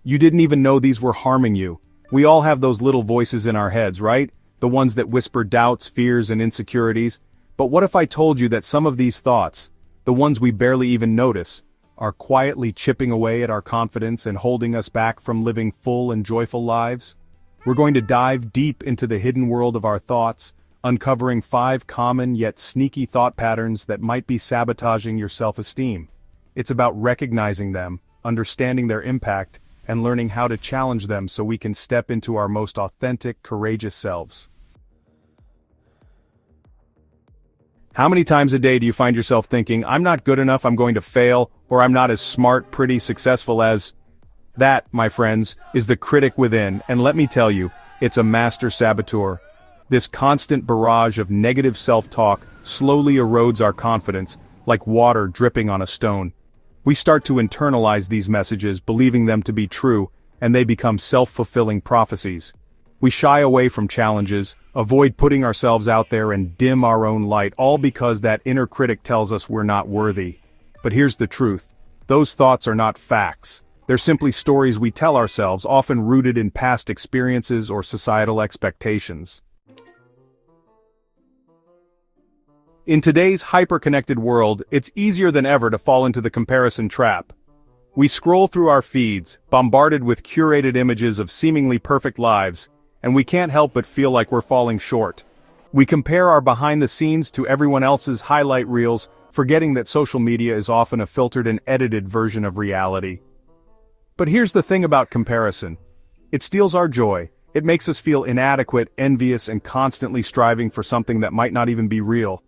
You didn't even know these were harming you. We all have those little voices in our heads, right? The ones that whisper doubts, fears, and insecurities. But what if I told you that some of these thoughts, the ones we barely even notice, are quietly chipping away at our confidence and holding us back from living full and joyful lives? We're going to dive deep into the hidden world of our thoughts, uncovering 5 common yet sneaky thought patterns that might be sabotaging your self-esteem. It's about recognizing them, understanding their impact, and learning how to challenge them so we can step into our most authentic, courageous selves. How many times a day do you find yourself thinking, I'm not good enough, I'm going to fail, or I'm not as smart, pretty, successful as... That, my friends, is the critic within, and let me tell you, it's a master saboteur. This constant barrage of negative self-talk slowly erodes our confidence, like water dripping on a stone. We start to internalize these messages, believing them to be true, and they become self-fulfilling prophecies. We shy away from challenges, avoid putting ourselves out there and dim our own light, all because that inner critic tells us we're not worthy. But here's the truth. Those thoughts are not facts. They're simply stories we tell ourselves, often rooted in past experiences or societal expectations. In today's hyper-connected world, it's easier than ever to fall into the comparison trap. We scroll through our feeds, bombarded with curated images of seemingly perfect lives, and we can't help but feel like we're falling short. We compare our behind-the-scenes to everyone else's highlight reels, forgetting that social media is often a filtered and edited version of reality. But here's the thing about comparison. It steals our joy. It makes us feel inadequate, envious, and constantly striving for something that might not even be real.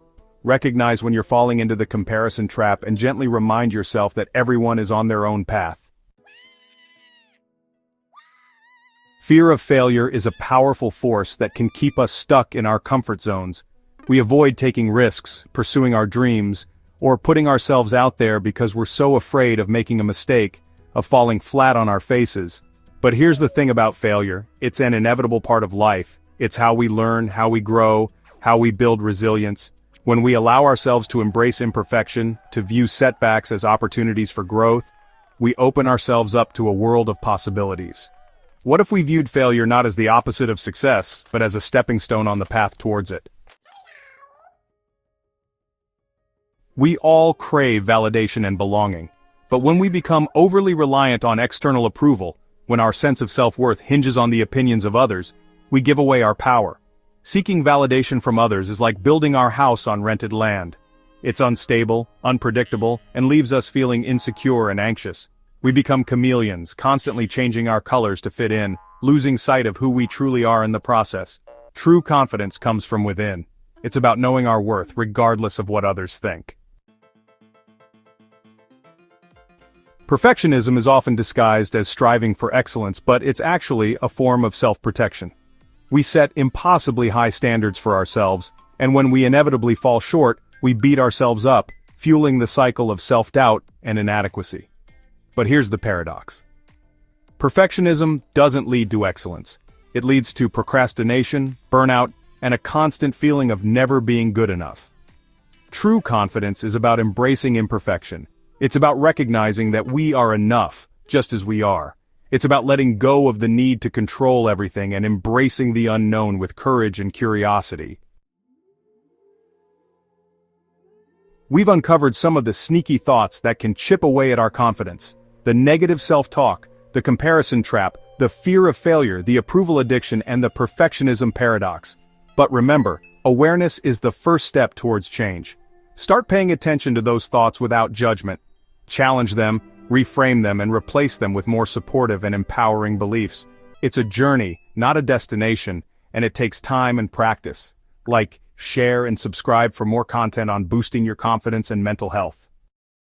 Recognize when you're falling into the comparison trap and gently remind yourself that everyone is on their own path. Fear of failure is a powerful force that can keep us stuck in our comfort zones. We avoid taking risks, pursuing our dreams, or putting ourselves out there because we're so afraid of making a mistake, of falling flat on our faces. But here's the thing about failure. It's an inevitable part of life. It's how we learn, how we grow, how we build resilience. When we allow ourselves to embrace imperfection, to view setbacks as opportunities for growth, we open ourselves up to a world of possibilities. What if we viewed failure not as the opposite of success, but as a stepping stone on the path towards it? We all crave validation and belonging. But when we become overly reliant on external approval, when our sense of self-worth hinges on the opinions of others, we give away our power. Seeking validation from others is like building our house on rented land. It's unstable, unpredictable, and leaves us feeling insecure and anxious. We become chameleons, constantly changing our colors to fit in, losing sight of who we truly are in the process. True confidence comes from within. It's about knowing our worth regardless of what others think. Perfectionism is often disguised as striving for excellence, but it's actually a form of self-protection. We set impossibly high standards for ourselves, and when we inevitably fall short, we beat ourselves up, fueling the cycle of self-doubt and inadequacy. But here's the paradox. Perfectionism doesn't lead to excellence. It leads to procrastination, burnout, and a constant feeling of never being good enough. True confidence is about embracing imperfection. It's about recognizing that we are enough, just as we are. It's about letting go of the need to control everything and embracing the unknown with courage and curiosity. We've uncovered some of the sneaky thoughts that can chip away at our confidence. The negative self-talk, the comparison trap, the fear of failure, the approval addiction, and the perfectionism paradox. But remember, awareness is the first step towards change. Start paying attention to those thoughts without judgment. Challenge them, reframe them, and replace them with more supportive and empowering beliefs. It's a journey, not a destination, and it takes time and practice. Like, share and subscribe for more content on boosting your confidence and mental health.